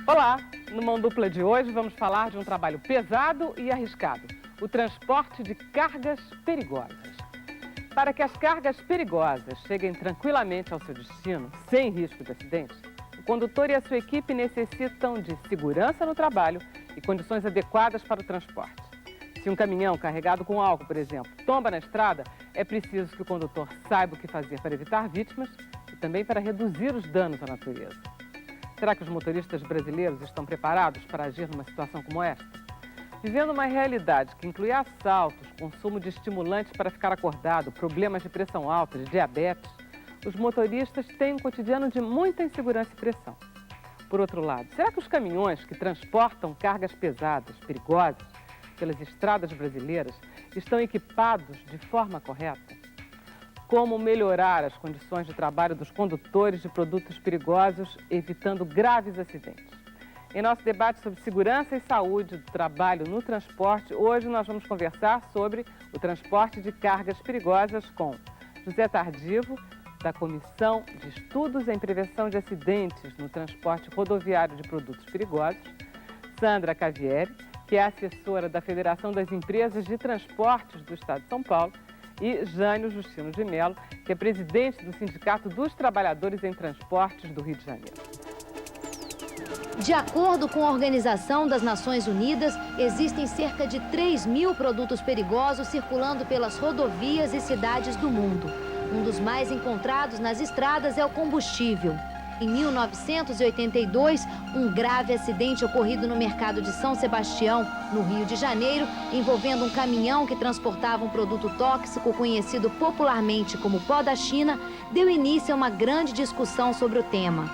Olá! No Mão Dupla de hoje vamos falar de um trabalho pesado e arriscado, o transporte de cargas perigosas. Para que as cargas perigosas cheguem tranquilamente ao seu destino, sem risco de acidente, o condutor e a sua equipe necessitam de segurança no trabalho e condições adequadas para o transporte. Se um caminhão carregado com álcool, por exemplo, tomba na estrada, é preciso que o condutor saiba o que fazer para evitar vítimas e também para reduzir os danos à natureza. Será que os motoristas brasileiros estão preparados para agir numa situação como esta? Vivendo uma realidade que inclui assaltos, consumo de estimulantes para ficar acordado, problemas de pressão alta, de diabetes, os motoristas têm um cotidiano de muita insegurança e pressão. Por outro lado, será que os caminhões que transportam cargas pesadas, perigosas, pelas estradas brasileiras, estão equipados de forma correta? Como melhorar as condições de trabalho dos condutores de produtos perigosos, evitando graves acidentes? Em nosso debate sobre segurança e saúde do trabalho no transporte, hoje nós vamos conversar sobre o transporte de cargas perigosas com José Tardivo, da Comissão de Estudos em Prevenção de Acidentes no Transporte Rodoviário de Produtos Perigosos, Sandra Cavieri, que é assessora da Federação das Empresas de Transportes do Estado de São Paulo, e Jânio Justino de Mello, que é presidente do Sindicato dos Trabalhadores em Transportes do Rio de Janeiro. De acordo com a Organização das Nações Unidas, existem cerca de 3.000 produtos perigosos circulando pelas rodovias e cidades do mundo. Um dos mais encontrados nas estradas é o combustível. Em 1982, um grave acidente ocorrido no mercado de São Sebastião, no Rio de Janeiro, envolvendo um caminhão que transportava um produto tóxico conhecido popularmente como pó da China, deu início a uma grande discussão sobre o tema.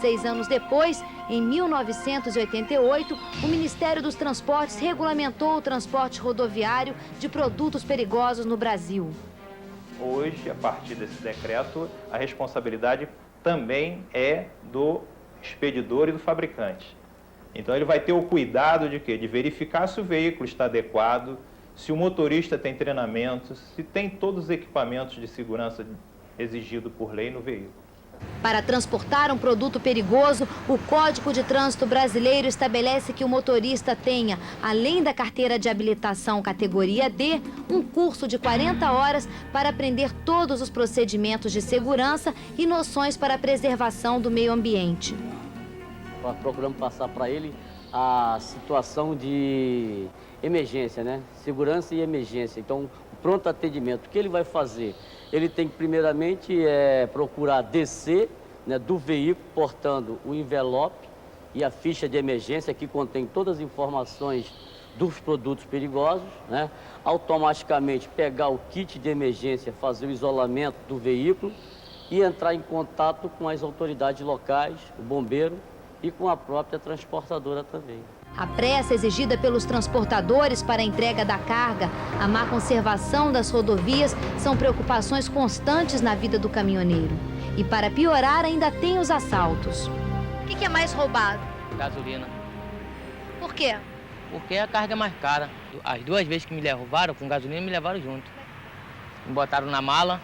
6 anos depois, em 1988, o Ministério dos Transportes regulamentou o transporte rodoviário de produtos perigosos no Brasil. Hoje, a partir desse decreto, a responsabilidade também é do expedidor e do fabricante. Então ele vai ter o cuidado de quê? De verificar se o veículo está adequado, se o motorista tem treinamento, se tem todos os equipamentos de segurança exigidos por lei no veículo. Para transportar um produto perigoso, o Código de Trânsito Brasileiro estabelece que o motorista tenha, além da carteira de habilitação categoria D, um curso de 40 horas para aprender todos os procedimentos de segurança e noções para a preservação do meio ambiente. Nós procuramos passar para ele a situação de emergência, né? Segurança e emergência. Então, o pronto atendimento, o que ele vai fazer? Ele tem que, primeiramente, procurar descer, né, do veículo, portando o envelope e a ficha de emergência, que contém todas as informações dos produtos perigosos, né? Automaticamente pegar o kit de emergência, fazer o isolamento do veículo e entrar em contato com as autoridades locais, o bombeiro e com a própria transportadora também. A pressa exigida pelos transportadores para a entrega da carga, a má conservação das rodovias são preocupações constantes na vida do caminhoneiro. E para piorar, ainda tem os assaltos. O que é mais roubado? Gasolina. Por quê? Porque a carga é mais cara. As 2 vezes que me levaram com gasolina, me levaram junto. Me botaram na mala,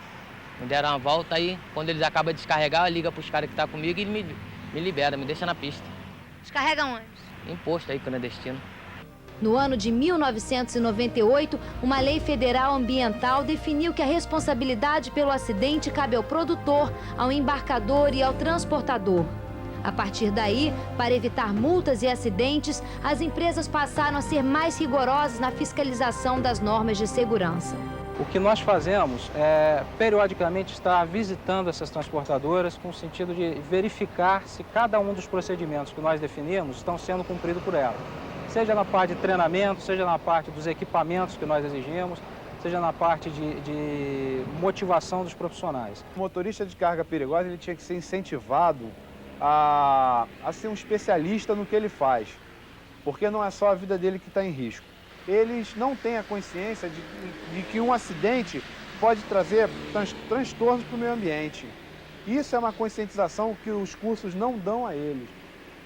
me deram uma volta, aí quando eles acabam de descarregar, liga para os caras que estão comigo e ele me libera, me deixa na pista. Descarrega onde? Imposto aí, clandestino. No ano de 1998, uma lei federal ambiental definiu que a responsabilidade pelo acidente cabe ao produtor, ao embarcador e ao transportador. A partir daí, para evitar multas e acidentes, as empresas passaram a ser mais rigorosas na fiscalização das normas de segurança. O que nós fazemos é, periodicamente, estar visitando essas transportadoras com o sentido de verificar se cada um dos procedimentos que nós definimos estão sendo cumpridos por elas. Seja na parte de treinamento, seja na parte dos equipamentos que nós exigimos, seja na parte de motivação dos profissionais. O motorista de carga perigosa ele tinha que ser incentivado a ser um especialista no que ele faz, porque não é só a vida dele que está em risco. Eles não têm a consciência de que um acidente pode trazer transtornos para o meio ambiente. Isso é uma conscientização que os cursos não dão a eles.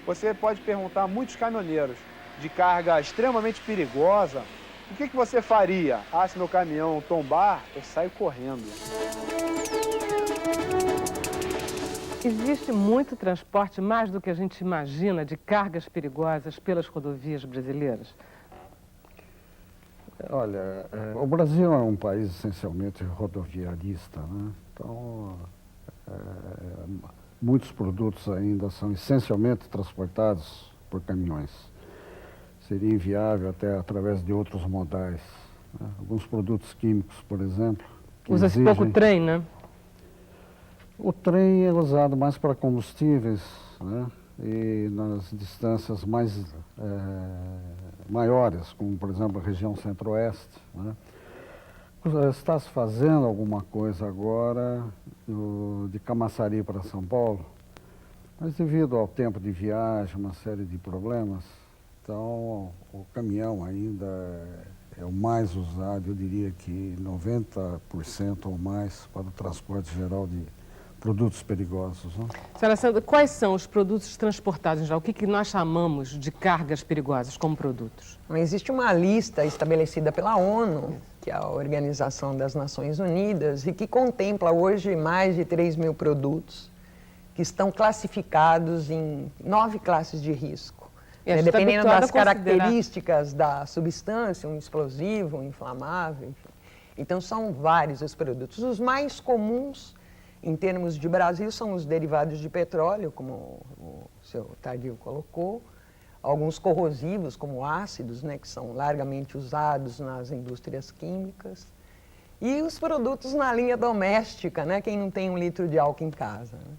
Você pode perguntar a muitos caminhoneiros de carga extremamente perigosa, o que você faria? Ah, se meu caminhão tombar, eu saio correndo. Existe muito transporte, mais do que a gente imagina, de cargas perigosas pelas rodovias brasileiras? Olha, o Brasil é um país essencialmente rodoviarista, né? Então, muitos produtos ainda são essencialmente transportados por caminhões. Seria inviável até através de outros modais, né? Alguns produtos químicos, por exemplo. Usa-se pouco trem, né? O trem é usado mais para combustíveis, né? E nas distâncias maiores, como por exemplo a região centro-oeste, né? Está se fazendo alguma coisa agora de Camaçari para São Paulo, mas devido ao tempo de viagem, uma série de problemas, então o caminhão ainda é o mais usado, eu diria que 90% ou mais para o transporte geral de produtos perigosos. Né? Senhora Sandra, quais são os produtos transportados em geral? O que nós chamamos de cargas perigosas como produtos? Existe uma lista estabelecida pela ONU, que é a Organização das Nações Unidas, e que contempla hoje mais de 3.000 produtos que estão classificados em 9 classes de risco. Dependendo das características da substância, um explosivo, um inflamável, enfim. Então são vários os produtos. Os mais comuns em termos de Brasil, são os derivados de petróleo, como o seu Tardio colocou, alguns corrosivos, como ácidos, né, que são largamente usados nas indústrias químicas, e os produtos na linha doméstica, né, quem não tem 1 litro de álcool em casa. Né?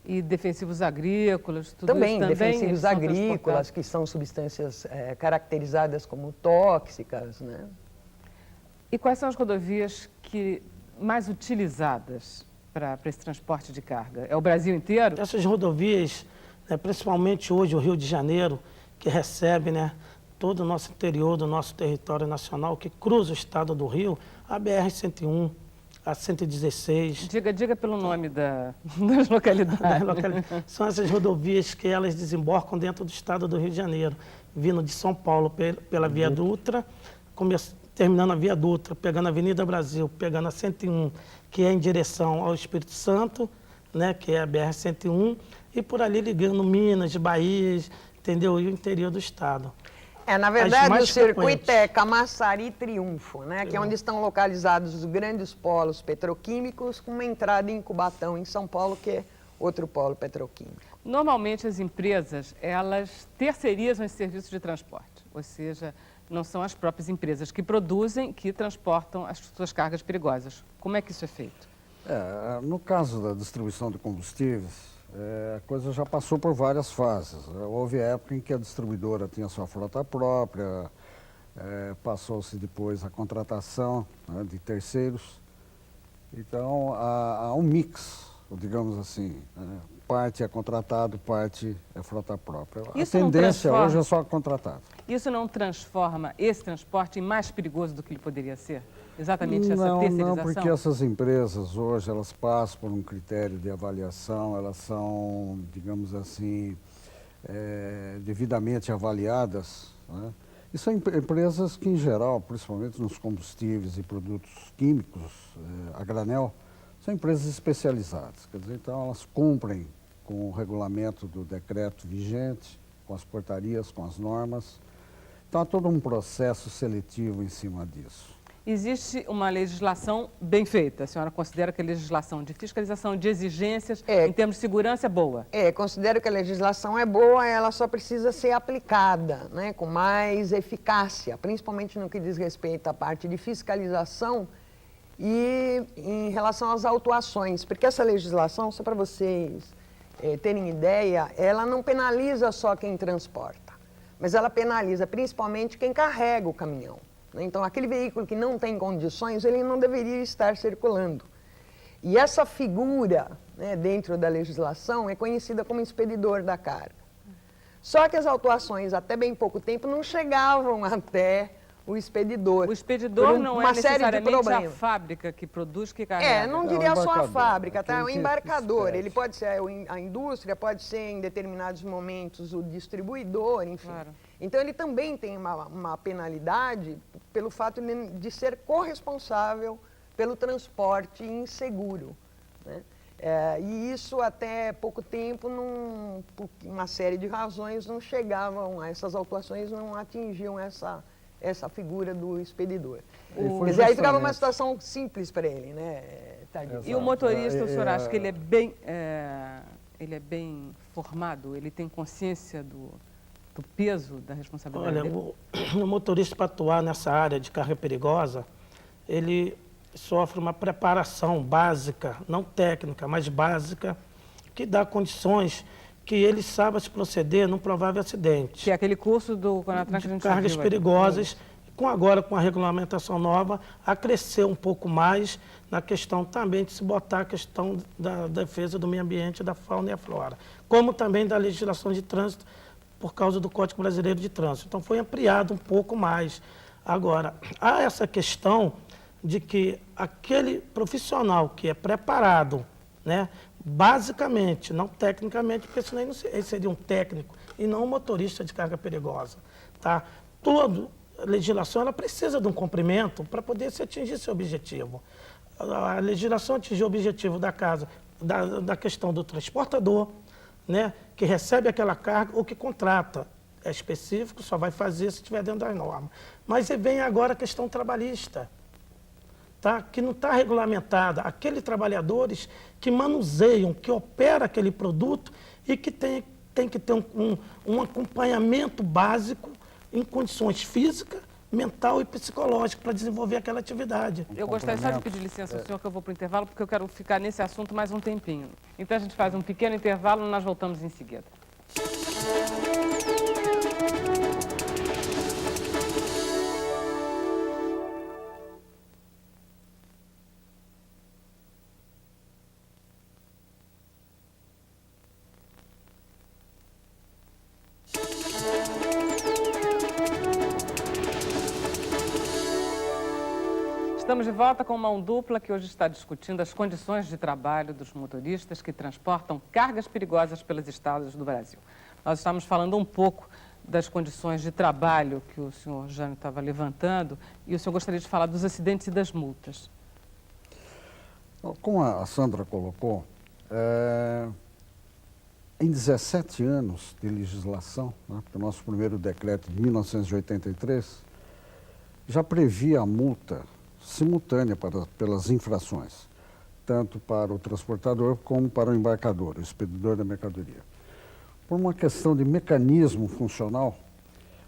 E defensivos agrícolas, tudo também, isso também? Defensivos agrícolas, que são substâncias caracterizadas como tóxicas. Né? E quais são as rodovias mais utilizadas para esse transporte de carga? É o Brasil inteiro? Essas rodovias, né, principalmente hoje o Rio de Janeiro, que recebe, né, todo o nosso interior do nosso território nacional, que cruza o estado do Rio, a BR-101, a 116. Diga pelo nome das localidades. São essas rodovias que elas desembarcam dentro do estado do Rio de Janeiro, vindo de São Paulo pela Via Dutra, terminando a Via Dutra, pegando a Avenida Brasil, pegando a 101, que é em direção ao Espírito Santo, né, que é a BR-101, e por ali ligando Minas, Bahia, entendeu? E o interior do estado. Na verdade, o circuito é Camaçari Triunfo, né, que é onde estão localizados os grandes polos petroquímicos, com uma entrada em Cubatão, em São Paulo, que é outro polo petroquímico. Normalmente, as empresas, elas terceirizam esse serviço de transporte, ou seja, não são as próprias empresas que produzem, que transportam as suas cargas perigosas. Como é que isso é feito? No caso da distribuição de combustíveis, a coisa já passou por várias fases. Houve época em que a distribuidora tinha sua frota própria, passou-se depois a contratação, né, de terceiros. Então, há um mix, digamos assim, né? Parte é contratado, parte é frota própria. Isso a tendência hoje é só contratado. Isso não transforma esse transporte em mais perigoso do que ele poderia ser? Exatamente essa terceirização? Não, porque essas empresas hoje, elas passam por um critério de avaliação, elas são, digamos assim, devidamente avaliadas, né? E são empresas que, em geral, principalmente nos combustíveis e produtos químicos, a granel, são empresas especializadas, quer dizer, então elas cumprem com o regulamento do decreto vigente, com as portarias, com as normas. Então há todo um processo seletivo em cima disso. Existe uma legislação bem feita. A senhora considera que a legislação de fiscalização de exigências, em termos de segurança, é boa? Considero que a legislação é boa, ela só precisa ser aplicada, né, com mais eficácia, principalmente no que diz respeito à parte de fiscalização e em relação às autuações, porque essa legislação, só para vocês terem ideia, ela não penaliza só quem transporta, mas ela penaliza principalmente quem carrega o caminhão. Então, aquele veículo que não tem condições, ele não deveria estar circulando. E essa figura, né, dentro da legislação, é conhecida como expedidor da carga. Só que as autuações, até bem pouco tempo, não chegavam até o expedidor. O expedidor não é necessariamente a fábrica que produz, que carrega. Não diria só a fábrica, tá? O embarcador. Ele pode ser a indústria, pode ser em determinados momentos o distribuidor, enfim. Claro. Então ele também tem uma penalidade pelo fato de ser corresponsável pelo transporte inseguro, né? E isso até pouco tempo, por uma série de razões, não chegavam, essas autuações não atingiam essa figura do expedidor. Quer dizer, aí ficava uma situação simples para ele, né, Tadeu? E o motorista, o senhor acha que ele é bem formado? Ele tem consciência do peso da responsabilidade dele? Olha, o motorista, para atuar nessa área de carga perigosa, ele sofre uma preparação básica, não técnica, mas básica, que dá condições que ele saiba se proceder num provável acidente. Que é aquele curso do Conatran que a gente cargas viu perigosas, agora com a regulamentação nova, a crescer um pouco mais na questão também de se botar a questão da defesa do meio ambiente, da fauna e a flora, como também da legislação de trânsito por causa do Código Brasileiro de Trânsito. Então foi ampliado um pouco mais. Agora, há essa questão de que aquele profissional que é preparado, né, basicamente, não tecnicamente, porque senão ele seria um técnico e não um motorista de carga perigosa. Tá? Toda legislação ela precisa de um cumprimento para poder se atingir esse objetivo. A legislação atingiu o objetivo da questão do transportador, né, que recebe aquela carga ou que contrata. É específico, só vai fazer se estiver dentro das normas. Mas vem agora a questão trabalhista. Tá? Que não está regulamentada, aqueles trabalhadores que manuseiam, que operam aquele produto e que tem que ter um acompanhamento básico em condições físicas, mental e psicológicas para desenvolver aquela atividade. Eu gostaria só de pedir licença ao senhor que eu vou para o intervalo, porque eu quero ficar nesse assunto mais um tempinho. Então a gente faz um pequeno intervalo e nós voltamos em seguida. Estamos de volta com Mão Dupla, que hoje está discutindo as condições de trabalho dos motoristas que transportam cargas perigosas pelas estradas do Brasil. Nós estamos falando um pouco das condições de trabalho que o senhor Jânio estava levantando e o senhor gostaria de falar dos acidentes e das multas. Como a Sandra colocou, em 17 anos de legislação, né, porque o nosso primeiro decreto de 1983 já previa a multa simultânea pelas infrações, tanto para o transportador como para o embarcador, o expedidor da mercadoria. Por uma questão de mecanismo funcional,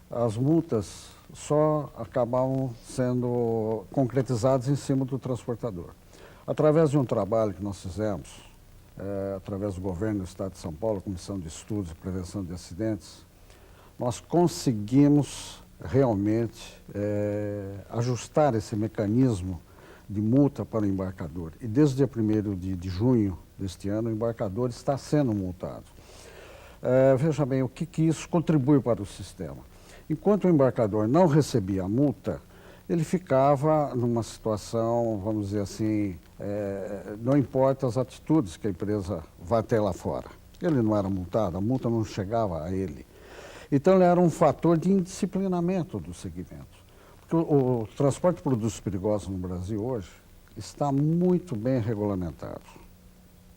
as multas só acabavam sendo concretizadas em cima do transportador. Através de um trabalho que nós fizemos, através do governo do Estado de São Paulo, Comissão de Estudos e Prevenção de Acidentes, nós conseguimos realmente ajustar esse mecanismo de multa para o embarcador. E desde o dia 1º de junho deste ano, o embarcador está sendo multado. Veja bem, o que isso contribui para o sistema. Enquanto o embarcador não recebia a multa, ele ficava numa situação, vamos dizer assim, não importa as atitudes que a empresa vai ter lá fora. Ele não era multado, a multa não chegava a ele. Então, ele era um fator de indisciplinamento do segmento. Porque o transporte de produtos perigosos no Brasil hoje está muito bem regulamentado.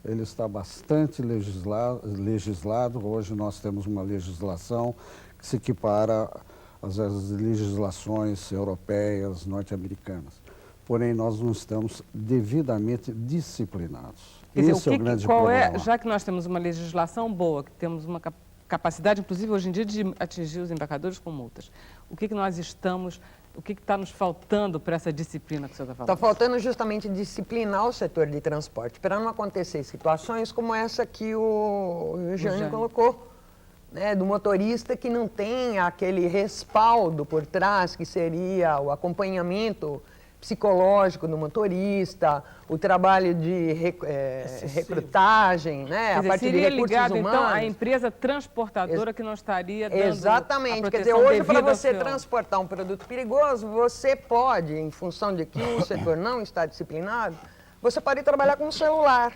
Ele está bastante legislado. Hoje nós temos uma legislação que se equipara às legislações europeias, norte-americanas. Porém, nós não estamos devidamente disciplinados. Esse é o grande problema. Já que nós temos uma legislação boa, que temos uma capacidade, inclusive hoje em dia, de atingir os embarcadores com multas, o que está nos faltando para essa disciplina que o senhor está falando? Está faltando justamente disciplinar o setor de transporte, para não acontecer situações como essa que o Jânio colocou, né, do motorista que não tem aquele respaldo por trás, que seria o acompanhamento psicológico do motorista, o trabalho de recrutagem, né, a partir de recursos ligado, humanos. Então, a empresa transportadora que não estaria dando Exatamente. Quer dizer, hoje, para você transportar um produto perigoso, você pode, em função de que o setor não está disciplinado, você pode trabalhar com um celular.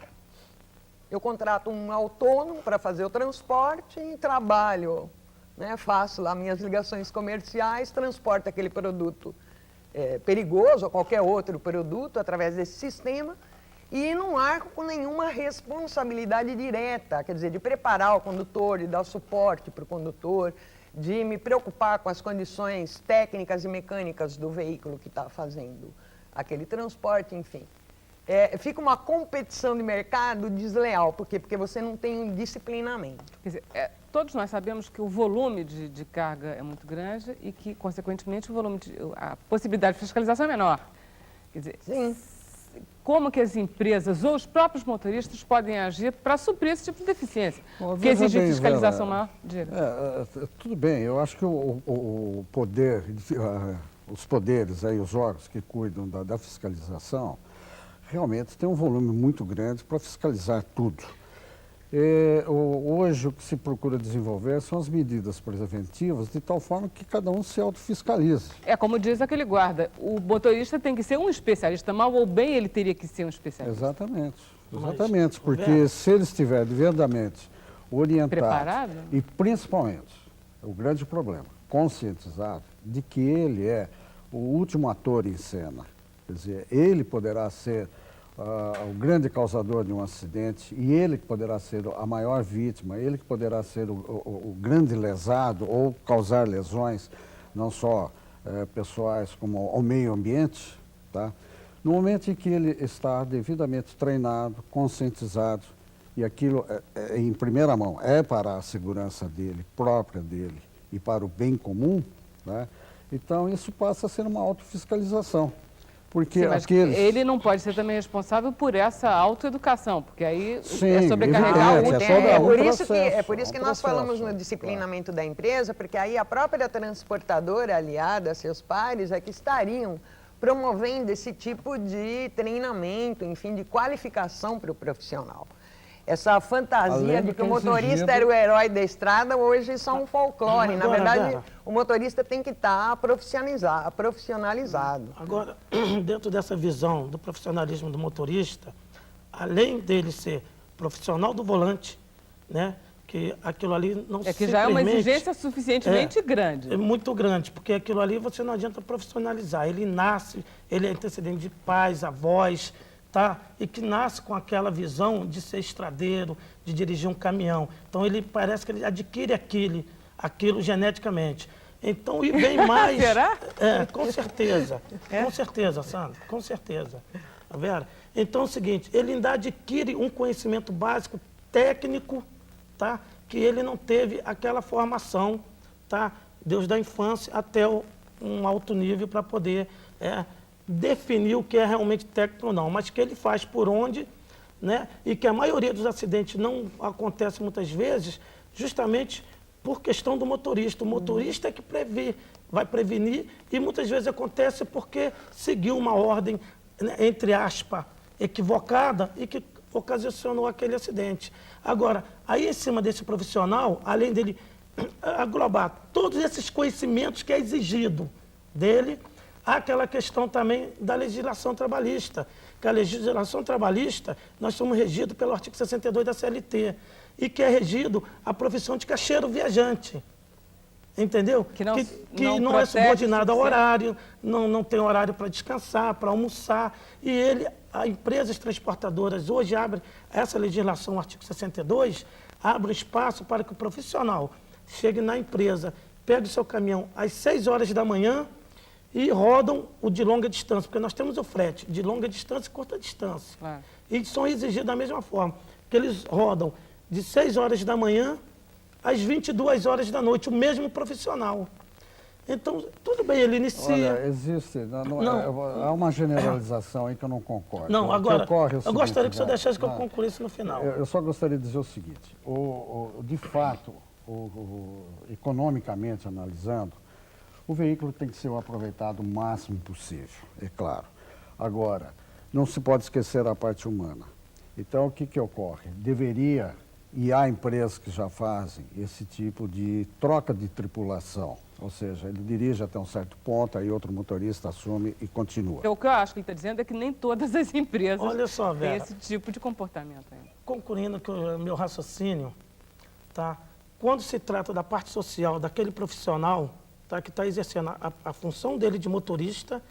Eu contrato um autônomo para fazer o transporte e trabalho, né, faço lá minhas ligações comerciais, transporto aquele produto perigoso ou qualquer outro produto através desse sistema e não arco com nenhuma responsabilidade direta, quer dizer, de preparar o condutor, de dar suporte para o condutor, de me preocupar com as condições técnicas e mecânicas do veículo que está fazendo aquele transporte, enfim. Fica uma competição de mercado desleal. Por quê? Porque você não tem um disciplinamento. Quer dizer, todos nós sabemos que o volume de carga é muito grande e que, consequentemente, a possibilidade de fiscalização é menor. Quer dizer, sim. Como que as empresas ou os próprios motoristas podem agir para suprir esse tipo de deficiência? Porque exige fiscalização maior? Tudo bem, eu acho que o poder, os poderes, aí, os órgãos que cuidam da fiscalização, realmente tem um volume muito grande para fiscalizar tudo. Hoje o que se procura desenvolver são as medidas preventivas de tal forma que cada um se autofiscalize. Como diz aquele guarda, o motorista tem que ser um especialista, mal ou bem ele teria que ser um especialista. Exatamente, porque se ele estiver devidamente orientado preparado, e principalmente, o grande problema, conscientizado de que ele é o último ator em cena. Quer dizer, ele poderá ser o grande causador de um acidente e ele que poderá ser a maior vítima, ele que poderá ser o grande lesado ou causar lesões, não só pessoais como ao meio ambiente, tá? No momento em que ele está devidamente treinado, conscientizado, e aquilo em primeira mão é para a segurança dele, própria dele e para o bem comum, né? Então isso passa a ser uma autofiscalização. Porque sim, mas ele não pode ser também responsável por essa autoeducação, porque aí sim, sobrecarregar o por isso que nós falamos no disciplinamento da empresa, porque aí a própria transportadora, aliada a seus pares, é que estariam promovendo esse tipo de treinamento, enfim, de qualificação para o profissional. Essa fantasia de que o motorista era o herói da estrada, hoje é só um folclore. Na verdade, o motorista tem que estar profissionalizado. Agora, dentro dessa visão do profissionalismo do motorista, além dele ser profissional do volante, né, que aquilo ali não que já é uma exigência suficientemente grande. É muito grande, porque aquilo ali você não adianta profissionalizar. Ele nasce, ele é antecedente de pais, avós, tá? E que nasce com aquela visão de ser estradeiro, de dirigir um caminhão. Então, ele parece que ele adquire aquilo geneticamente. Então, e bem mais... Será? Com certeza. Com certeza, Sandra, com certeza. Tá vendo? Então, é o seguinte, ele ainda adquire um conhecimento básico, técnico, tá? Que ele não teve aquela formação, tá? Desde a infância até um alto nível para poder... definir o que é realmente técnico ou não, mas que ele faz por onde, né? E que a maioria dos acidentes não acontece muitas vezes justamente por questão do motorista. O motorista é que vai prevenir e muitas vezes acontece porque seguiu uma ordem, né, entre aspas, equivocada e que ocasionou aquele acidente. Agora, aí em cima desse profissional, além dele aglobar todos esses conhecimentos que é exigido dele, há aquela questão também da legislação trabalhista, que a legislação trabalhista, nós somos regidos pelo artigo 62 da CLT, e que é regido a profissão de caixeiro viajante, entendeu? Que não é subordinado ao horário, não tem horário para descansar, para almoçar, e as empresas transportadoras hoje abrem, essa legislação, artigo 62, abre espaço para que o profissional chegue na empresa, pegue o seu caminhão às 6 horas da manhã, e rodam o de longa distância, porque nós temos o frete de longa distância e curta distância. Claro. E são exigidos da mesma forma, que eles rodam de 6 horas da manhã às 22 horas da noite, o mesmo profissional. Então, tudo bem, ele inicia... Olha, existe, há uma generalização aí que eu não concordo. Não, agora, eu gostaria que o senhor deixasse que eu concluísse no final. Eu só gostaria de dizer o seguinte, de fato, economicamente analisando, o veículo tem que ser aproveitado o máximo possível, é claro. Agora, não se pode esquecer a parte humana. Então, o que ocorre? Deveria, e há empresas que já fazem esse tipo de troca de tripulação. Ou seja, ele dirige até um certo ponto, aí outro motorista assume e continua. O que eu acho que ele está dizendo é que nem todas as empresas têm esse tipo de comportamento ainda. Concluindo com o meu raciocínio, tá? Quando se trata da parte social daquele profissional, tá, que está exercendo a função dele de motorista,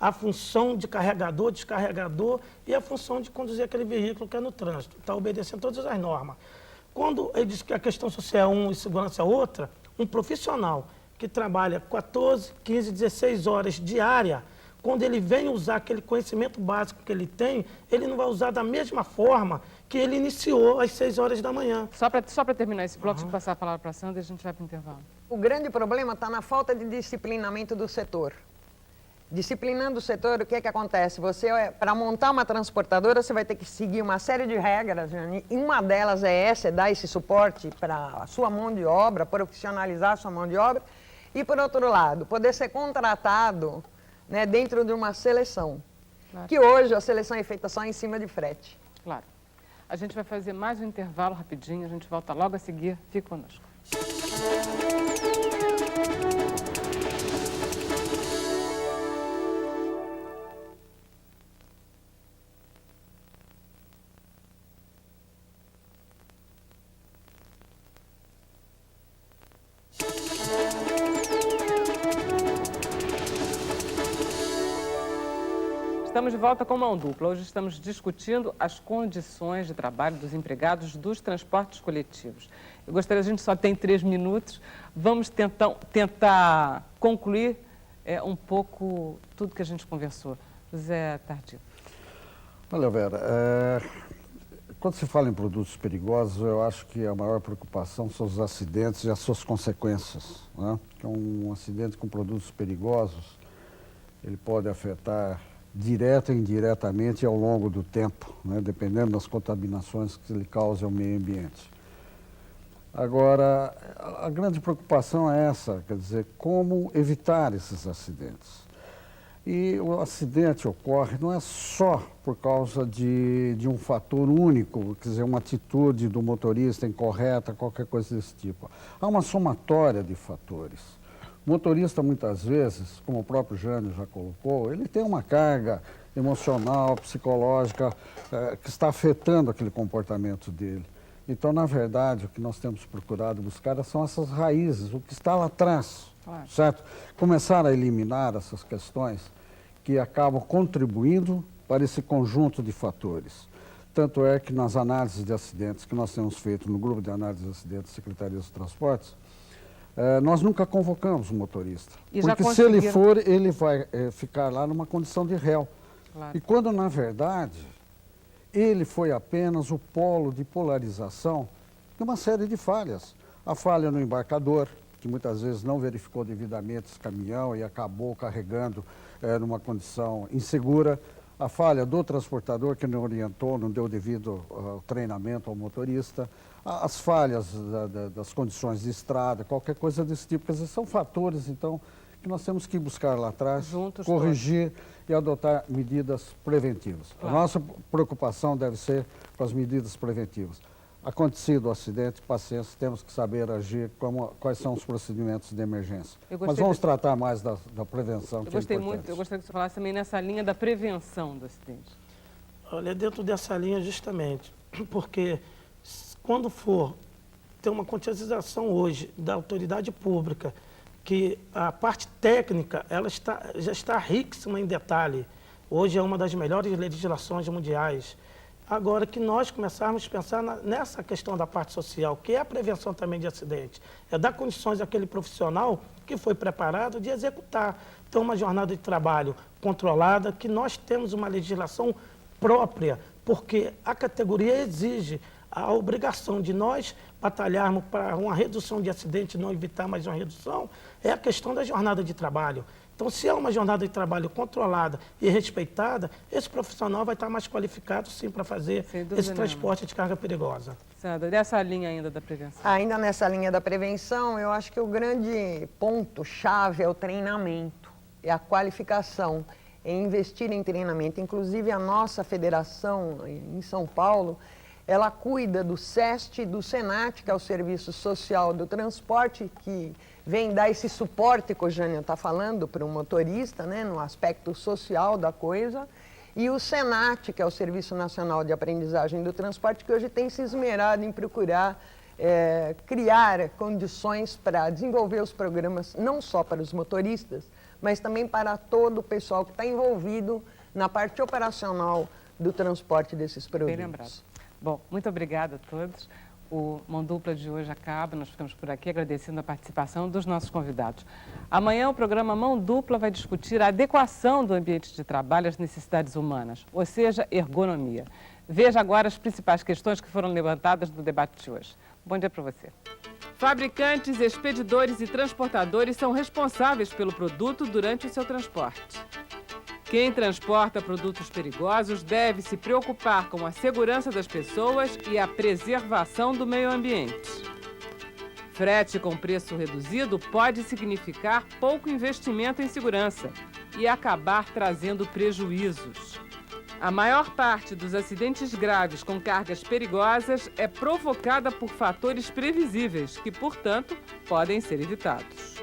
a função de carregador, descarregador e a função de conduzir aquele veículo que é no trânsito. Está obedecendo todas as normas. Quando ele diz que a questão social é uma e segurança é outra, um profissional que trabalha 14, 15, 16 horas diária, quando ele vem usar aquele conhecimento básico que ele tem, ele não vai usar da mesma forma que ele iniciou às 6 horas da manhã. Só para terminar esse bloco, deixa eu passar a palavra para a Sandra e a gente vai para o intervalo. O grande problema está na falta de disciplinamento do setor. Disciplinando o setor, o que que acontece? Para montar uma transportadora, você vai ter que seguir uma série de regras, e uma delas é essa, é dar esse suporte para a sua mão de obra, profissionalizar a sua mão de obra, e por outro lado, poder ser contratado, né, dentro de uma seleção, claro. Que hoje a seleção é feita só em cima de frete. Claro. A gente vai fazer mais um intervalo rapidinho, a gente volta logo a seguir, fique conosco. Estamos de volta com Mão Dupla. Hoje estamos discutindo as condições de trabalho dos empregados dos transportes coletivos. Eu gostaria, a gente só tem 3 minutos, vamos tentar concluir um pouco tudo que a gente conversou. José Tardio. Olha, Vera, quando se fala em produtos perigosos, eu acho que a maior preocupação são os acidentes e as suas consequências, né? Porque um acidente com produtos perigosos, ele pode afetar direta e indiretamente ao longo do tempo, né, dependendo das contaminações que ele causa ao meio ambiente. Agora, a grande preocupação é essa, quer dizer, como evitar esses acidentes. E o acidente ocorre não é só por causa de um fator único, quer dizer, uma atitude do motorista incorreta, qualquer coisa desse tipo. Há uma somatória de fatores. O motorista, muitas vezes, como o próprio Jânio já colocou, ele tem uma carga emocional, psicológica, que está afetando aquele comportamento dele. Então, na verdade, o que nós temos procurado buscar são essas raízes, o que está lá atrás, claro. Certo? Começar a eliminar essas questões que acabam contribuindo para esse conjunto de fatores. Tanto é que nas análises de acidentes que nós temos feito no grupo de análise de acidentes da Secretaria dos Transportes, nós nunca convocamos o motorista, porque se ele for, ele vai ficar lá numa condição de réu. Claro. E quando, na verdade, ele foi apenas o polo de polarização de uma série de falhas. A falha no embarcador, que muitas vezes não verificou devidamente esse caminhão e acabou carregando numa condição insegura. A falha do transportador, que não orientou, não deu devido treinamento ao motorista. As falhas das condições de estrada, qualquer coisa desse tipo. Quer dizer, são fatores, então, que nós temos que buscar lá atrás, juntos, corrigir e adotar medidas preventivas. Claro. A nossa preocupação deve ser com as medidas preventivas. Acontecido o acidente, paciência, temos que saber agir, quais são os procedimentos de emergência. Mas vamos tratar mais da prevenção, que é importante. Eu gostaria que você falasse também nessa linha da prevenção do acidente. Olha, dentro dessa linha justamente, porque quando for ter uma conscientização hoje da autoridade pública, que a parte técnica ela já está riquíssima em detalhe. Hoje é uma das melhores legislações mundiais. Agora que nós começarmos a pensar nessa questão da parte social, que é a prevenção também de acidentes, é dar condições àquele profissional que foi preparado de executar. Então, uma jornada de trabalho controlada, que nós temos uma legislação própria, porque a categoria exige a obrigação de nós batalharmos para uma redução de acidentes, não evitar mais uma redução, é a questão da jornada de trabalho. Então, se é uma jornada de trabalho controlada e respeitada, esse profissional vai estar mais qualificado, sim, para fazer esse transporte de carga perigosa. Sandra, dessa linha ainda da prevenção? Ainda nessa linha da prevenção, eu acho que o grande ponto-chave é o treinamento, é a qualificação, é investir em treinamento. Inclusive, a nossa federação em São Paulo, ela cuida do SEST e do SENAT, que é o Serviço Social do Transporte, que vem dar esse suporte que o Jânio está falando para o motorista, né, no aspecto social da coisa, e o SENAT, que é o Serviço Nacional de Aprendizagem do Transporte, que hoje tem se esmerado em procurar criar condições para desenvolver os programas, não só para os motoristas, mas também para todo o pessoal que está envolvido na parte operacional do transporte desses produtos. Bem lembrado. Bom, muito obrigada a todos. O Mão Dupla de hoje acaba, nós ficamos por aqui agradecendo a participação dos nossos convidados. Amanhã o programa Mão Dupla vai discutir a adequação do ambiente de trabalho às necessidades humanas, ou seja, ergonomia. Veja agora as principais questões que foram levantadas no debate de hoje. Bom dia para você. Fabricantes, expedidores e transportadores são responsáveis pelo produto durante o seu transporte. Quem transporta produtos perigosos deve se preocupar com a segurança das pessoas e a preservação do meio ambiente. Frete com preço reduzido pode significar pouco investimento em segurança e acabar trazendo prejuízos. A maior parte dos acidentes graves com cargas perigosas é provocada por fatores previsíveis, que, portanto, podem ser evitados.